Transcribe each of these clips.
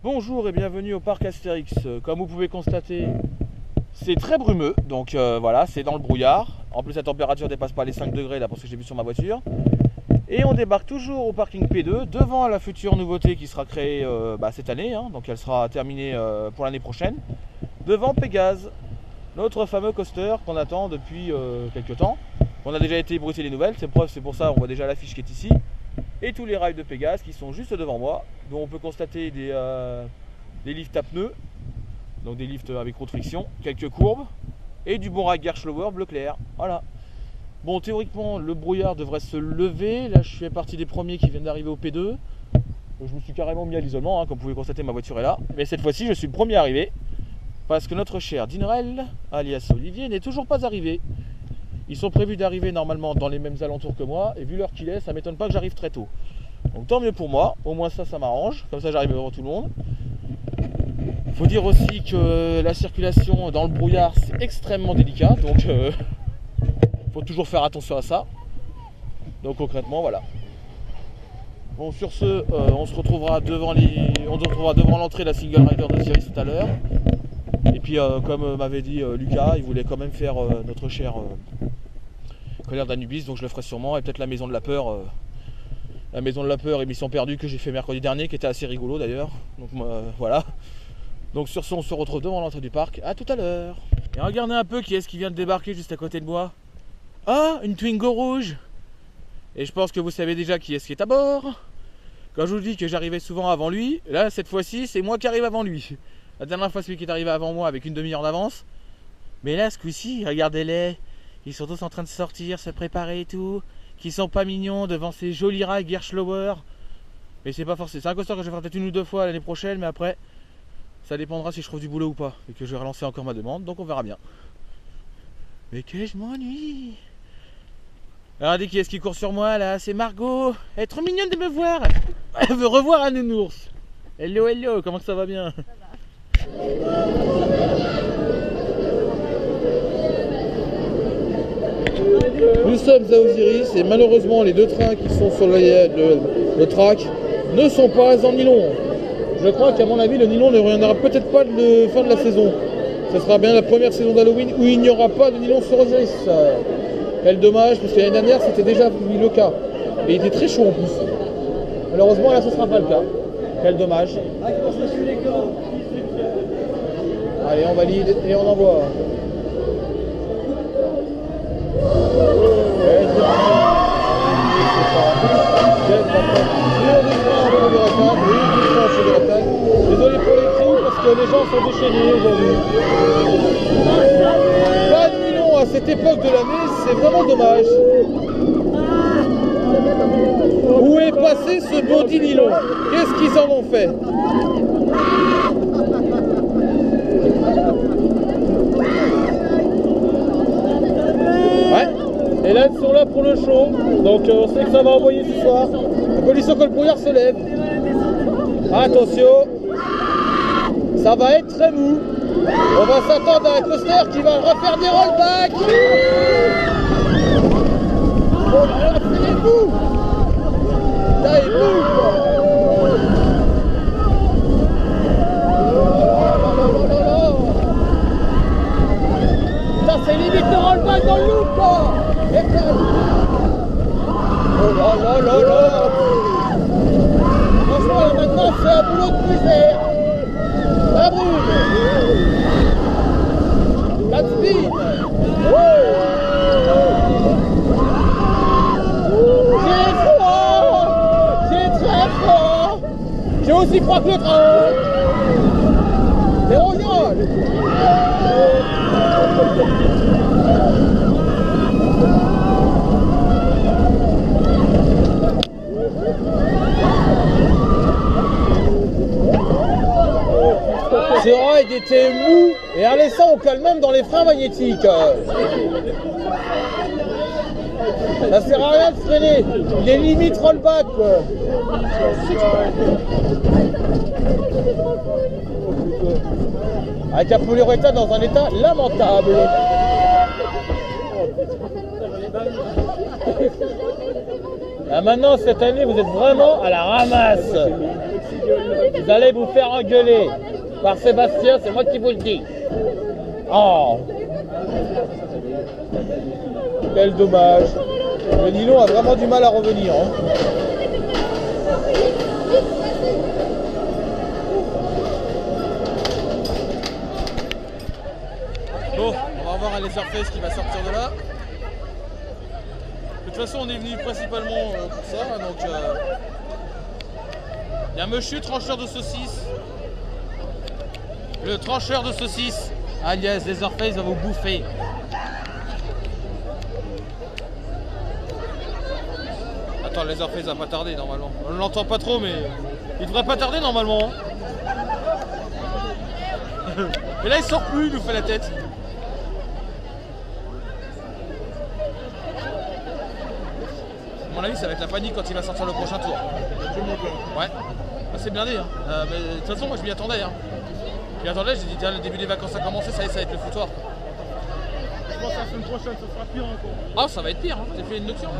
Bonjour et bienvenue au parc Astérix. Comme vous pouvez constater, c'est très brumeux, donc voilà, c'est dans le brouillard. En plus la température ne dépasse pas les 5 degrés là pour ce que j'ai vu sur ma voiture. Et on débarque toujours au parking P2 devant la future nouveauté qui sera créée cette année, donc elle sera terminée pour l'année prochaine. Devant Pégase, notre fameux coaster qu'on attend depuis quelques temps. On a déjà été brosser les nouvelles, c'est pour ça on voit déjà l'affiche qui est ici. Et tous les rails de Pégase qui sont juste devant moi, dont on peut constater des lifts à pneus, donc des lifts avec roue de friction, quelques courbes et du bon rail Gerstlauer bleu clair. Voilà. Bon, théoriquement le brouillard devrait se lever. Là je suis parti des premiers qui viennent d'arriver au P2. Je me suis carrément mis à l'isolement, comme vous pouvez constater ma voiture est là. Mais cette fois-ci je suis le premier arrivé parce que notre cher Dinerel, alias Olivier, n'est toujours pas arrivé. Ils sont prévus d'arriver normalement dans les mêmes alentours que moi, et vu l'heure qu'il est, ça m'étonne pas que j'arrive très tôt. Donc tant mieux pour moi, au moins ça m'arrange, comme ça j'arrive devant tout le monde. Il faut dire aussi que la circulation dans le brouillard c'est extrêmement délicat, donc faut toujours faire attention à ça. Donc concrètement voilà. Bon sur ce, on se retrouvera devant l'entrée de la Single Rider d'Osiris tout à l'heure. Et puis comme m'avait dit Lucas, il voulait quand même faire notre cher colère d'Anubis, donc je le ferai sûrement, et peut-être la maison de la peur et Mission Perdue que j'ai fait mercredi dernier, qui était assez rigolo d'ailleurs. Donc voilà. Donc sur ce, on se retrouve devant l'entrée du parc. À tout à l'heure. Et regardez un peu qui est-ce qui vient de débarquer juste à côté de moi. Ah, une Twingo rouge. Et je pense que vous savez déjà qui est-ce qui est à bord. Quand je vous dis que j'arrivais souvent avant lui, là cette fois-ci c'est moi qui arrive avant lui. La dernière fois celui qui est arrivé avant moi avec une demi-heure d'avance. Mais là ce coup-ci, regardez-les. Ils sont tous en train de sortir, se préparer et tout. Qui sont pas mignons devant ces jolis rails Gerstlauer. Mais c'est pas forcément. C'est un coaster que je vais faire peut-être une ou deux fois l'année prochaine, mais après, ça dépendra si je trouve du boulot ou pas. Et que je vais relancer encore ma demande, donc on verra bien. Mais que je m'ennuie. Regardez qui est-ce qui court sur moi là, c'est Margot. Elle est trop mignonne de me voir. Elle veut revoir un nounours. Hello, hello, comment ça va bien? Ça va. Nous sommes à Osiris et malheureusement les deux trains qui sont sur le track ne sont pas en nylon. Je crois qu'à mon avis le nylon ne reviendra peut-être pas de fin de la saison. Ce sera bien la première saison d'Halloween où il n'y aura pas de nylon sur Osiris. Quel dommage parce que l'année dernière c'était déjà le cas. Et il était très chaud en plus. Malheureusement là ce ne sera pas le cas. Quel dommage. Allez on valide et on envoie. Désolé pour les cris parce que les gens sont déchaînés aujourd'hui. Pas de nylon à cette époque de l'année, c'est vraiment dommage. Où est passé ce body nylon? Qu'est-ce qu'ils en ont fait? Et là, ils sont là pour le show, donc on sait que ça va envoyer ce soir. La condition que le brouillard se lève. Attention, ça va être très mou. On va s'attendre à un coaster qui va refaire des rollbacks. Oh là là, c'est les bouts. Là, il bouge. Ça, c'est limite de rollback dans le loop, quoi. Oh là là là là. Franchement là maintenant c'est un boulot de misère. Ça brûle. La speed. J'ai froid. J'ai très froid. J'ai aussi froid que le train. C'est royal. Ce ride était mou et allez ça on cale même dans les freins magnétiques. Ça sert à rien de freiner, il est limite rollback quoi. Avec un polyuréthane dans un état lamentable. Ah, maintenant, cette année, vous êtes vraiment à la ramasse. Vous allez vous faire engueuler par Sébastien, c'est moi qui vous le dis. Oh, quel dommage. Le nylon a vraiment du mal à revenir. Hein. Bon, on va voir un Leatherface qui va sortir de là. De toute façon, on est venu principalement pour ça. Donc, il y a monsieur trancheur de saucisses. Le trancheur de saucisses, alias Leatherface, va vous bouffer. Attends, le Leatherface va pas tarder normalement. On l'entend pas trop, mais il devrait pas tarder normalement. Hein. Mais là, il sort plus, il nous fait la tête. À mon avis, ça va être la panique quand il va sortir le prochain tour. Ouais, c'est blindé. Hein. Mais, de toute façon, moi je m'y attendais. Hein. Je m'y attendais, j'ai dit déjà le début des vacances a commencé, ça va être le foutoir. Je pense que la semaine prochaine, ça sera pire encore. Ah, ça va être pire. Hein. T'as fait une nocturne?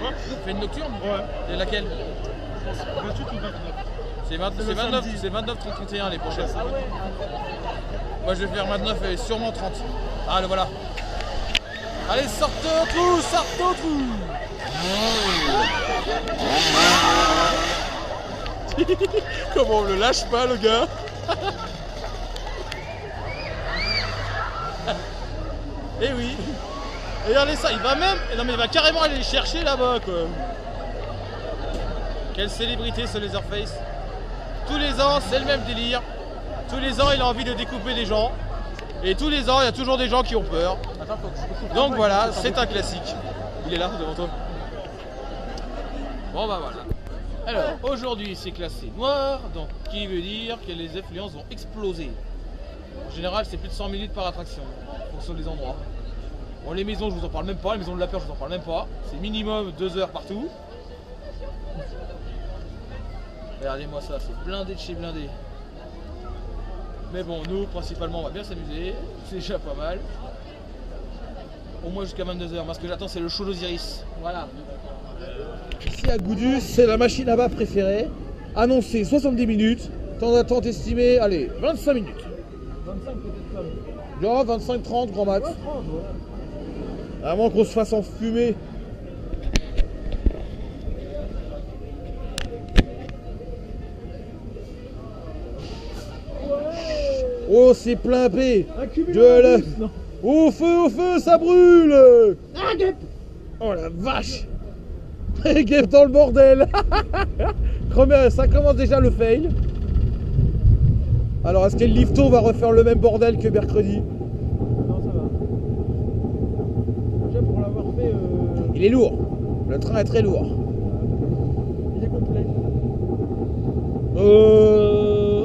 Ouais. T'as fait une nocturne? Ouais. Et laquelle? Je pense 28 ou 29. C'est 29, 30, 31 les prochaines. Ah ouais. Moi je vais faire 29 et sûrement 30. Ah le voilà. Allez, sortez au trou, sortez au trou. Comment on le lâche pas le gars. Eh oui. Et regardez ça, il va même. Non mais il va carrément aller les chercher là-bas quoi. Quelle célébrité ce Leatherface. Tous les ans c'est le même délire. Tous les ans il a envie de découper des gens. Et tous les ans il y a toujours des gens qui ont peur. Donc voilà, c'est un classique. Il est là devant toi. Bon bah voilà. Alors aujourd'hui c'est classé noir, donc qui veut dire que les affluences vont exploser. En général c'est plus de 100 minutes par attraction, en fonction des endroits. Bon les maisons je vous en parle même pas, les maisons de la peur je vous en parle même pas. C'est minimum 2 heures partout. Regardez-moi ça, c'est blindé de chez blindé. Mais bon, nous principalement on va bien s'amuser, c'est déjà pas mal. Au moins jusqu'à 22h, moi ce que j'attends c'est le show d'Osiris. Voilà. Ici à Goudus, c'est la machine à bas préférée. Annoncé 70 minutes, temps d'attente estimé, allez, 25 minutes. 25 peut-être pas. Genre 25-30 grand max. À moins qu'on se fasse enfumer. Oh, c'est plein P. Au feu, ça brûle. Ah, guêpe. Oh la vache. Guêpe dans le bordel. Ça commence déjà le fail. Alors, est-ce que le lifto va refaire le même bordel que mercredi? Non, ça va. Déjà, pour l'avoir fait... Il est lourd. Le train est très lourd. Il est complet.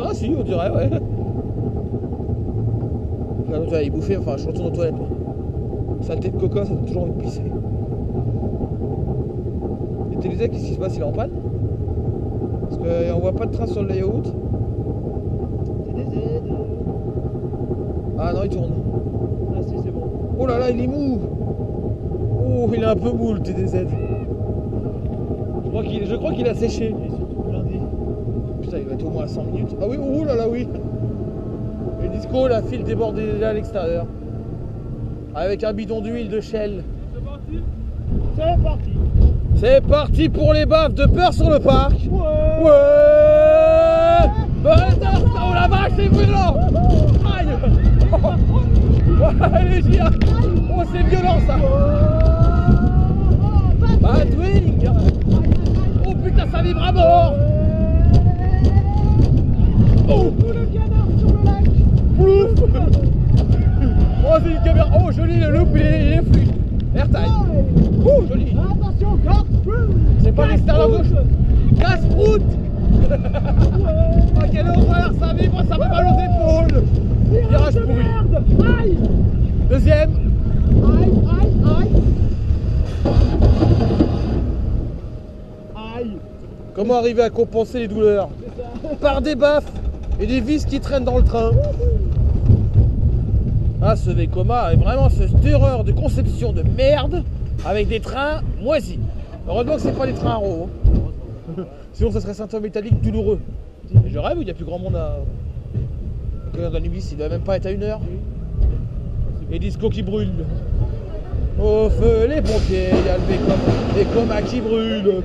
Ah si, on dirait, ouais. Là, il bouffait, enfin je retourne aux toilettes. Saleté de coca, ça donne toujours envie de pisser. Et TDZ, qu'est-ce qui se passe? Il est en panne? Parce qu'on voit pas de train sur le layout. TDZ. Ah non, il tourne. Ah si, c'est bon. Oh là là, il est mou. Oh, il est un peu mou le TDZ. Je crois qu'il a séché. Il est surtout blindé. Putain, il va être au moins à 100 minutes. Ah oui, oh là là, oui. Le disco, la file déborde déjà à l'extérieur. Avec un bidon d'huile de Shell. C'est parti. C'est parti. C'est parti pour les baffes de peur sur le parc. Ouais. Ouais. Oh la vache, c'est brûlant. Aïe. Allez, j'y a. Oh, c'est violent ça. Badwing. Oh putain, ça vibre à mort. Oh, Le canard sur le lac. plouf. Oh, c'est une caméra. Oh, joli, le loop, il est fluide. Airtime. Oh, joli. Attention, casse-prout. C'est pas l'extérieur gauche. Casse-prout. Oh, quelle horreur, ça vibre, ça fait mal aux épaules. Virage de pourri. merde. Aïe. Deuxième. Aïe, aïe, aïe. Aïe. Comment arriver à compenser les douleurs? Par des baffes et des vis qui traînent dans le train. Ah, ce Vekoma est vraiment cette erreur de conception de merde avec des trains moisis. Heureusement que c'est pas des trains Arrow. Sinon ça serait symptôme métallique douloureux. Et je rêve où il n'y a plus grand monde à... Dans la nuit, il doit même pas être à 1h. Et disco qui brûle. Au feu les pompiers, il y a le Vekoma qui brûle.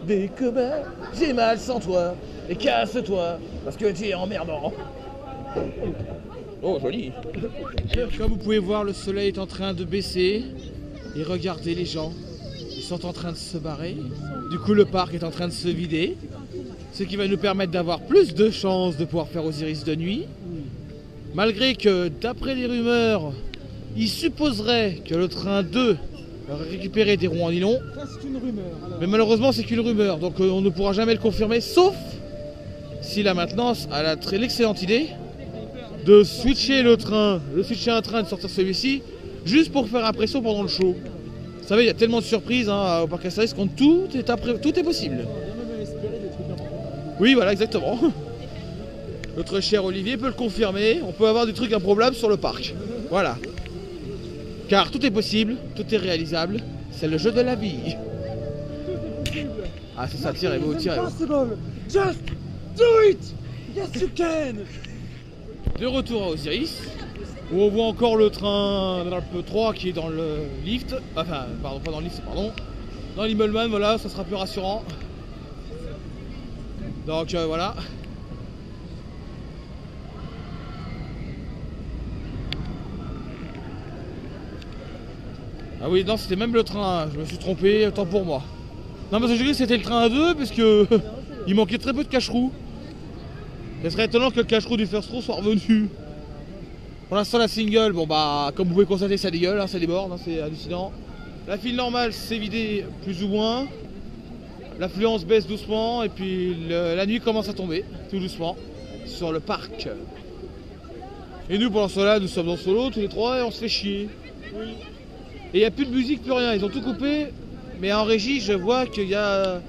Vekoma, j'ai mal sans toi. Et casse-toi, parce que tu es emmerdant. Oh, joli. Comme vous pouvez voir, le soleil est en train de baisser. Et regardez les gens, ils sont en train de se barrer. Du coup, le parc est en train de se vider. Ce qui va nous permettre d'avoir plus de chances de pouvoir faire Osiris de nuit. Malgré que, d'après les rumeurs, il supposerait que le train 2 aurait récupéré des roues en nylon. Ça, c'est une rumeur. Alors. Mais malheureusement, c'est qu'une rumeur. Donc on ne pourra jamais le confirmer, sauf si la maintenance a l'excellente idée de switcher un train, de sortir celui-ci, juste pour faire impression pendant le show. Vous savez, il y a tellement de surprises au parc Astérix qu'on tout est possible. Oui, voilà, exactement. Notre cher Olivier peut le confirmer, on peut avoir des trucs improbables sur le parc. Voilà. Car tout est possible, tout est réalisable, c'est le jeu de la vie. Ah, c'est ça, tirez-vous, tirez-vous. Just do it! Yes you can! De retour à Osiris, où on voit encore le train d'Alpe 3 qui est dans le lift. Enfin, pardon, pas dans le lift, pardon. Dans l'Immelman, voilà, ça sera plus rassurant. Donc voilà. Ah oui, non, c'était même le train 1, je me suis trompé, autant pour moi. Non, parce que j'ai dit que c'était le train 2, parce que il manquait très peu de cache-roue. Ce serait étonnant que le cache-roue du First Row soit revenu. Pour l'instant, la single, bon bah, comme vous pouvez constater, ça dégueule, hein, ça déborde, hein, c'est hallucinant. La file normale s'est vidée plus ou moins. L'affluence baisse doucement, et puis la nuit commence à tomber, tout doucement, sur le parc. Et nous, pendant cela, nous sommes en solo, tous les trois, et on se fait chier. Oui. Et il n'y a plus de musique, plus rien, ils ont tout coupé. Mais en régie, je vois qu'il y a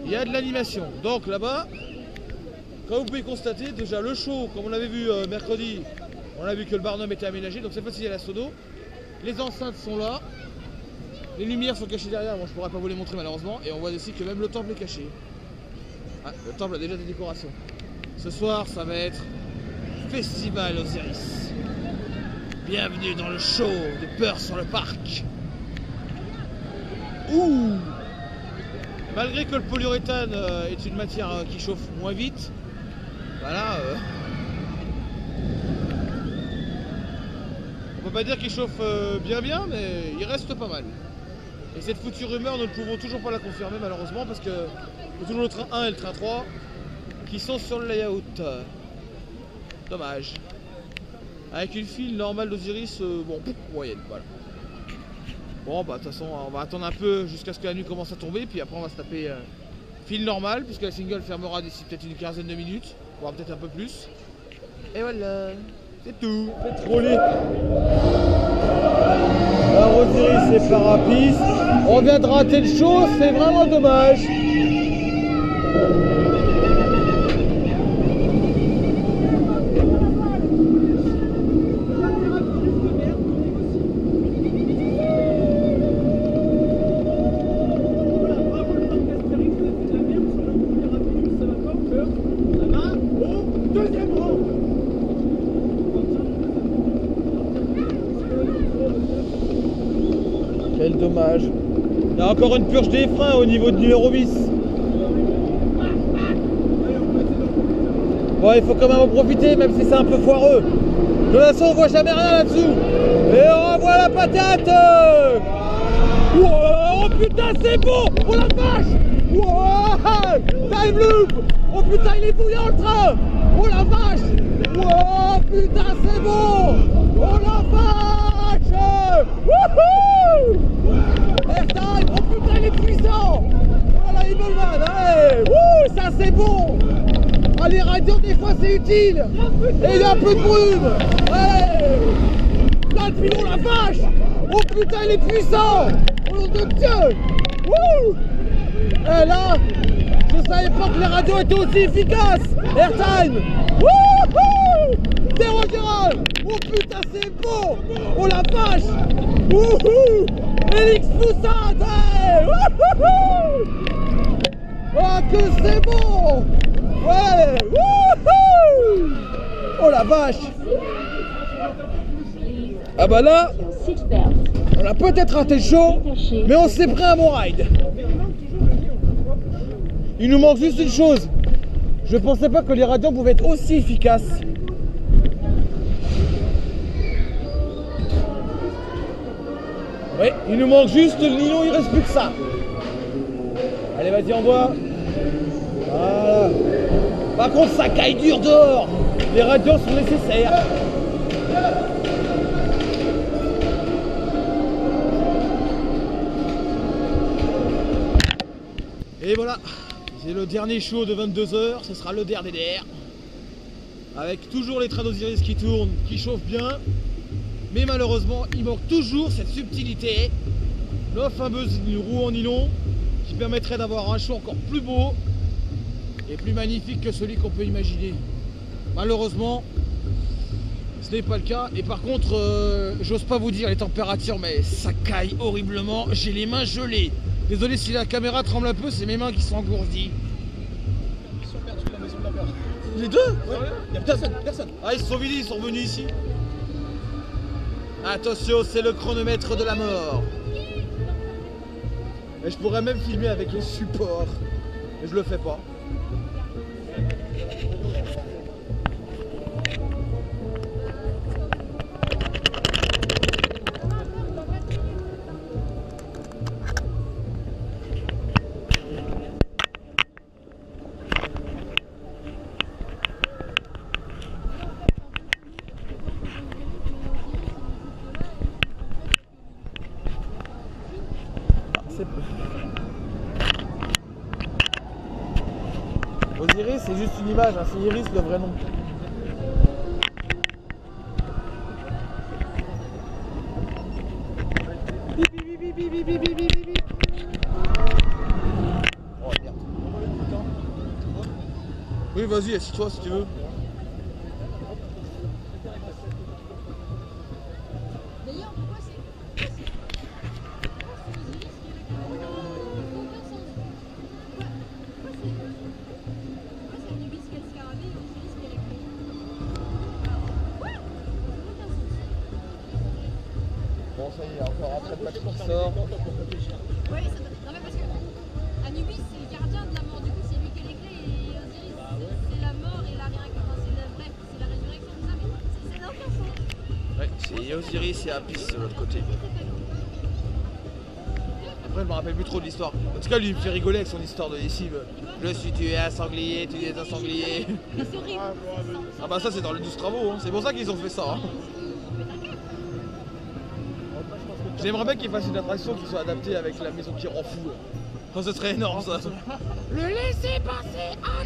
de l'animation. Donc là-bas, comme vous pouvez constater, déjà le show, comme on l'avait vu mercredi, on a vu que le Barnum était aménagé, donc cette fois-ci il y a la sono. Les enceintes sont là, les lumières sont cachées derrière, bon je pourrais pas vous les montrer malheureusement, et on voit aussi que même le temple est caché. Ah, le temple a déjà des décorations. Ce soir, ça va être Festival Osiris. Bienvenue dans le show de peur sur le parc. Ouh! Malgré que le polyuréthane est une matière qui chauffe moins vite, voilà. On peut pas dire qu'il chauffe bien, mais il reste pas mal. Et cette foutue rumeur, nous ne pouvons toujours pas la confirmer malheureusement parce que c'est toujours le train 1 et le train 3 qui sont sur le layout. Dommage. Avec une file normale d'Osiris, bon, moyenne, voilà. Bon, bah de toute façon, on va attendre un peu jusqu'à ce que la nuit commence à tomber, puis après on va se taper file normale, puisque la single fermera d'ici peut-être une quinzaine de minutes, voire peut-être un peu plus. Et voilà, c'est tout. Pétrolier. Alors Osiris et Parapiste, on vient de rater le show, c'est vraiment dommage. Quel dommage. Il y a encore une purge des freins au niveau de numéro 10. Bon, il faut quand même en profiter, même si c'est un peu foireux. De toute façon, on voit jamais rien là-dessous. Et on revoit la patate. Oh putain, c'est beau. Oh la vache. Wow, time loop. Oh putain, il est bouillant le train. Oh la vache. Oh putain, c'est beau. Oh la vache. Wouhou. Airtime. Oh putain, il est puissant. Oh la Himmelman. Allez. Wouh, ça c'est bon. Ah, les radios, des fois, c'est utile. Et il y a un peu de brume. Allez. Là, le pilon, la vache. Oh putain, il est puissant. Oh nom de Dieu. Wouh. Et là, je savais pas que les radios étaient aussi efficaces. Airtime. Wouhou. 0-0. Oh putain, c'est beau. Oh la vache. Wouhou. Félix Poussante. Ouais, wouhou. Oh que c'est bon. Ouais, wouhou. Oh la vache. Ah bah là, on a peut-être raté le show, mais on s'est pris un bon ride. Il nous manque juste une chose. Je pensais pas que les radiants pouvaient être aussi efficaces. Oui, il nous manque juste le nylon, il reste plus que ça. Allez, vas-y, envoie. Voilà. Par contre, ça caille dur dehors. Les radiants sont nécessaires. Et voilà, c'est le dernier show de 22h, ce sera le dernier d'air. Avec toujours les trains d'Osiris qui tournent, qui chauffent bien. Mais malheureusement, il manque toujours cette subtilité, la fameuse roue en nylon, qui permettrait d'avoir un show encore plus beau et plus magnifique que celui qu'on peut imaginer. Malheureusement, ce n'est pas le cas. Et par contre, j'ose pas vous dire les températures, mais ça caille horriblement. J'ai les mains gelées. Désolé si la caméra tremble un peu, c'est mes mains qui sont engourdies. Ils sont perdus de la maison de la peur. Les deux? Ouais, il y a personne. Ah, ils se sont vidés, ils sont revenus ici. Attention, c'est le chronomètre de la mort. Et je pourrais même filmer avec le support. Mais je le fais pas. Osiris, c'est juste une image, hein. C'est Iris le vrai nom. Oh merde. Oui, vas-y, assis-toi si tu veux. D'ailleurs, pourquoi c'est Osiris qui est pourquoi c'est Anubis qui a le scarabée et Osiris qui a la clé? Quoi? Aucun sens. Bon, ça y est, encore un trait de match qui sort. Ouais, non mais parce que Anubis c'est le gardien de la mort, du coup c'est lui qui a les clés et Osiris c'est la mort et la résurrection, c'est la résurrection, tout ça, mais ça n'a aucun sens. Ouais, c'est Osiris et Apis de l'autre côté. Après, je me rappelle plus trop de l'histoire. En tout cas, lui, il me fait rigoler avec son histoire de lessive. Je suis tué un sanglier, tu es un sanglier. Mais c'est horrible. Ah bah ça, c'est dans les 12 travaux, hein. C'est pour ça qu'ils ont fait ça. Hein. J'aimerais bien qu'ils fassent une attraction qui soit adaptée avec la maison qui rend fou. Là. Oh, ce serait énorme ça. Le laisser passer à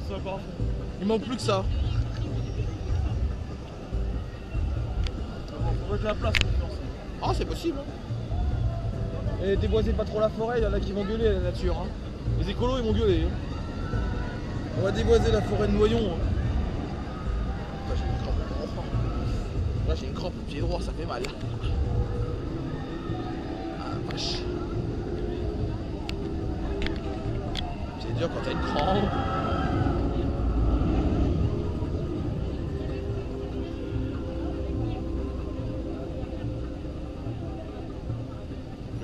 39. Il manque plus que ça. Faut mettre la place. Ah, c'est possible. Hein. Et déboisez pas trop la forêt, il y en a qui vont gueuler à la nature. Hein. Les écolos, ils vont gueuler. Hein. On va déboiser la forêt de Noyon. Hein. Là, j'ai une crampe au pied droit, ça fait mal. Ah, vache. C'est dur quand t'as une crampe.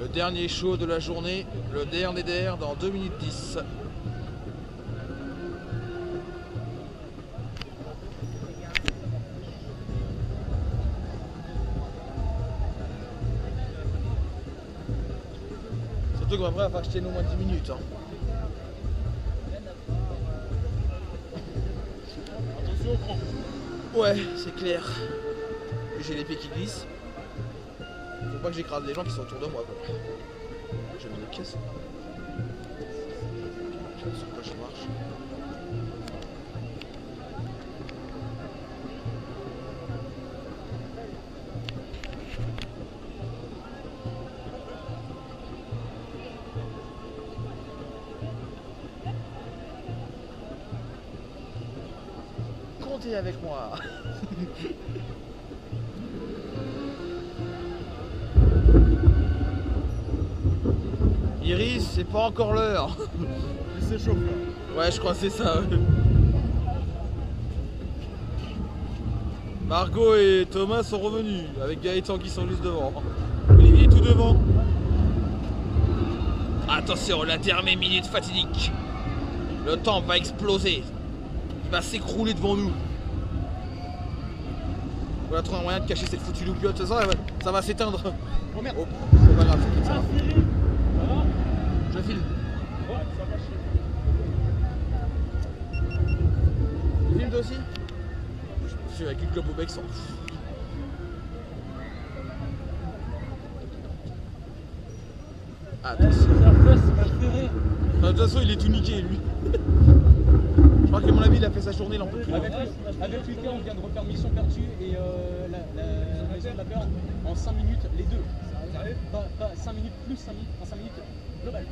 Le dernier show de la journée, le dernier d'air dans 2 minutes 10. Surtout qu'après, il va falloir que je tienne au moins 10 minutes. Hein. Attention au cran. Ouais, c'est clair. J'ai les pieds qui glissent. Faut pas que j'écrase les gens qui sont autour de moi. Quoi. J'ai mis les caisses. Je sais pas sur quoi je marche. Comptez avec moi. C'est pas encore l'heure. Il s'échauffe là. Ouais, je crois que c'est ça. Ouais. Margot et Thomas sont revenus avec Gaëtan qui sont juste devant. Olivier est tout devant. Attention, la dernière minute fatidique. Le temps va exploser. Il va s'écrouler devant nous. On va trouver un moyen de cacher cette foutue loupiote. Ça va s'éteindre. Oh merde. Oh, c'est pas grave, ça va. Je file. Ouais, ça va chier. Tu filmes toi aussi? Je suis avec une clope au bec sans. Attention. De toute façon, il est tout niqué, lui. Je crois qu'à mon avis, il a fait sa journée, il en peut plus. Avec Lucas, on vient de refaire Mission Perdue et la Maison de la Peur en 5 minutes, les deux. Pas 5 minutes plus 5 minutes, en 5 minutes global.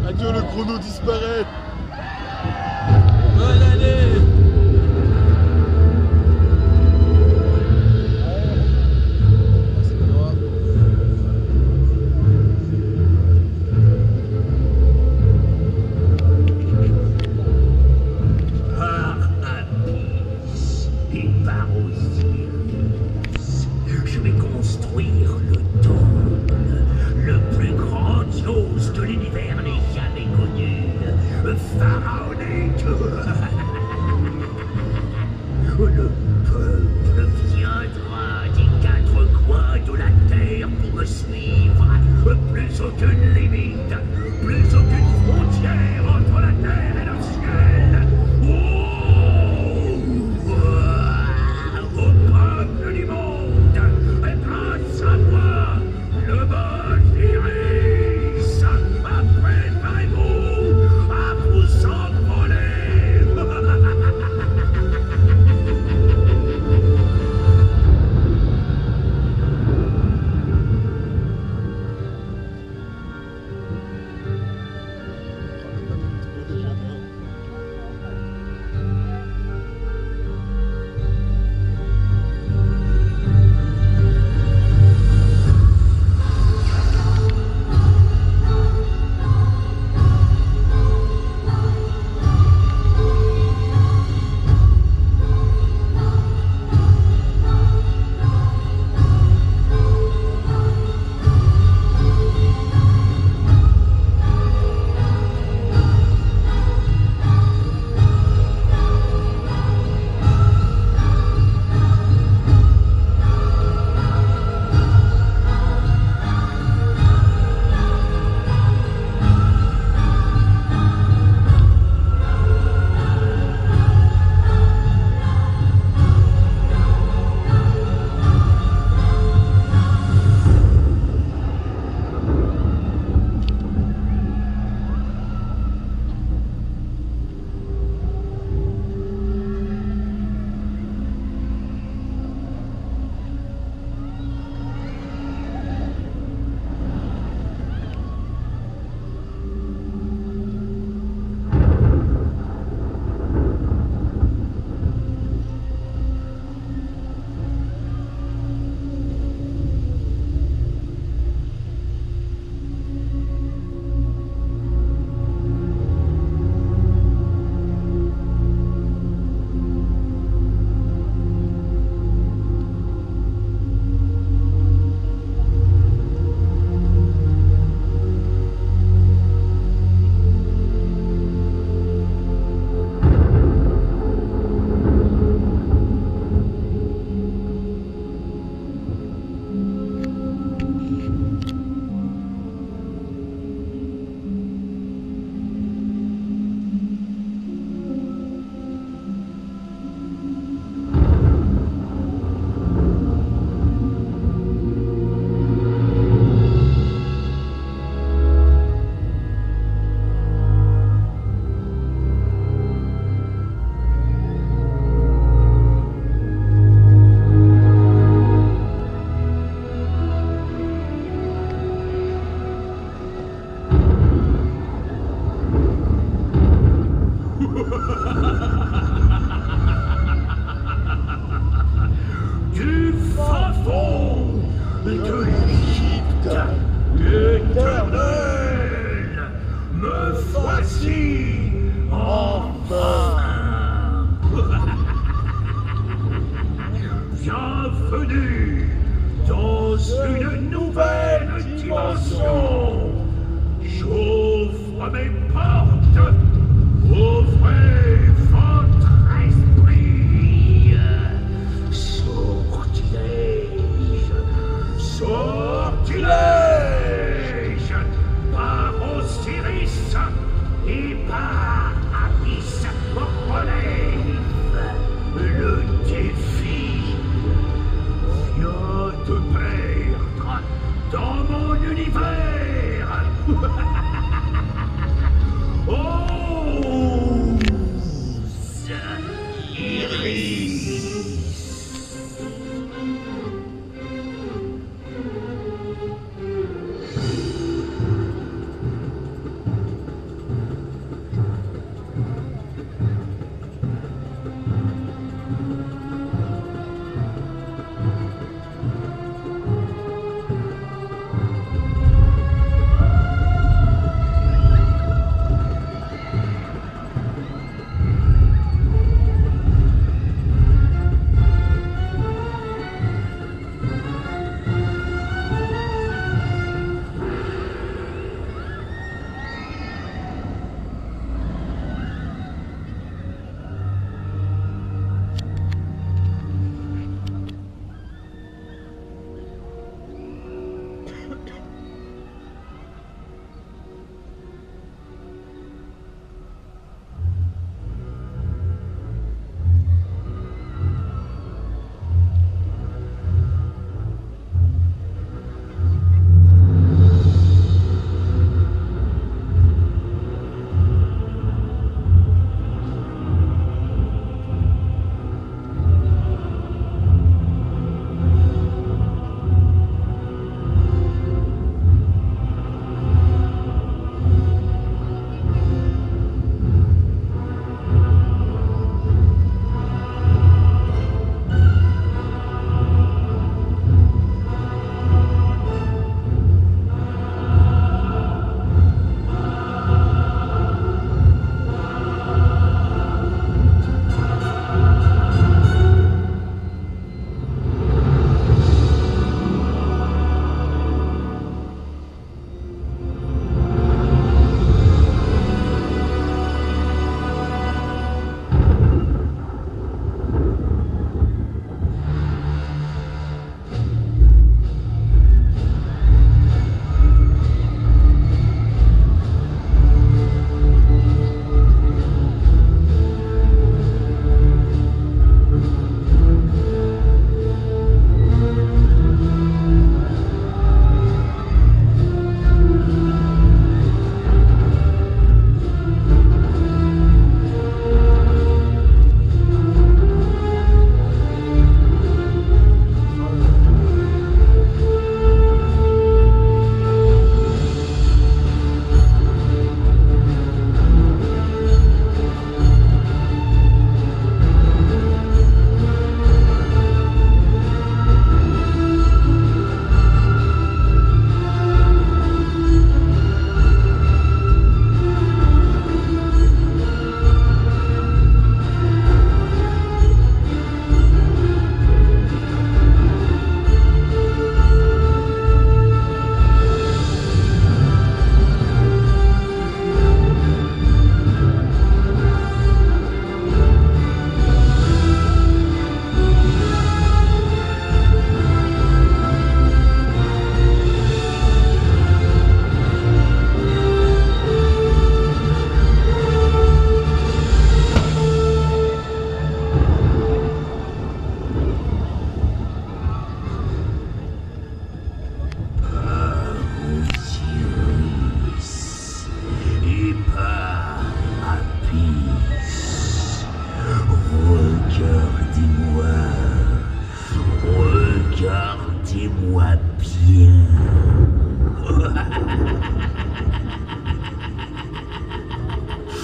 Adieu, le chrono disparaît. Bonne année. Je vais construire le temple, le plus grandiose que l'univers n'ait jamais connu, pharaonique. Le peuple viendra des 4 coins de la terre pour me suivre. Plus aucune limite, plus aucune frontière entre la terre et le ciel. Au peuple du monde, et grâce à moi, le bon iris. Préparez-vous à vous envoler.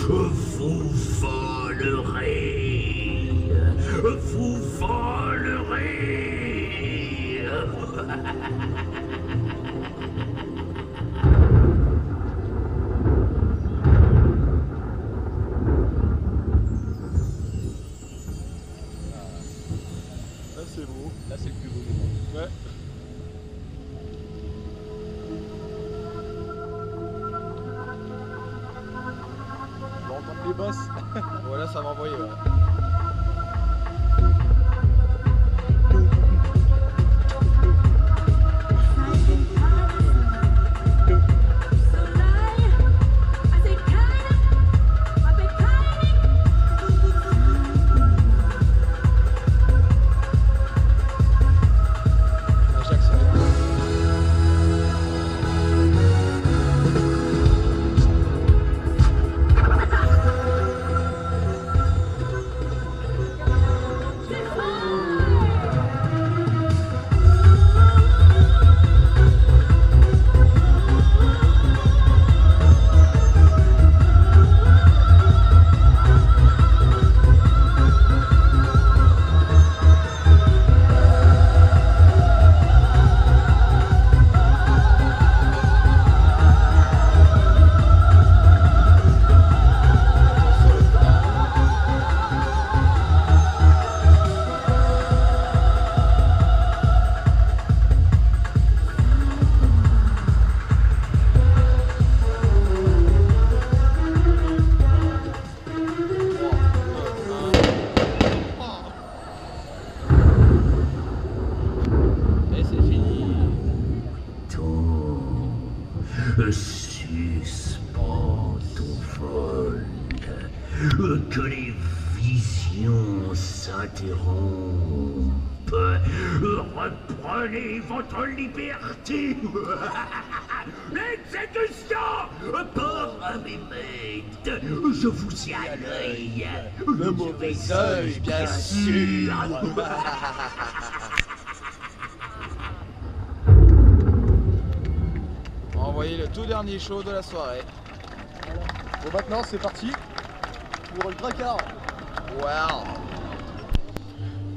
vous volerez. Vous volerez. Là c'est beau. Là, c'est le plus beau moment. Ouais. On va entendre les basses. Voilà, ça m'a envoyé. Ouais. Suspends ton vol, que les visions s'interrompent. Reprenez votre liberté. L'exécution par Amimette. Je vous y à l'œil. Le mauvais œil, bien sûr. Envoyé le tout dernier show de la soirée. Bon maintenant c'est parti pour le tracard. Wow.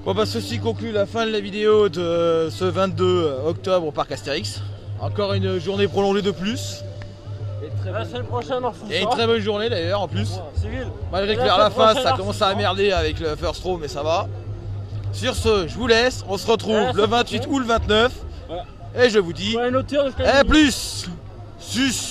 Bon bah ceci conclut la fin de la vidéo de ce 22 octobre au parc Astérix. Encore une journée prolongée de plus. La semaine prochaine, on fout Et une très bonne journée d'ailleurs en plus. Civil. Malgré que vers la fin ça commence à merder avec le first row, mais ça va. Sur ce, je vous laisse, on se retrouve le 28 ou le 29. Et je vous dis, plus sus.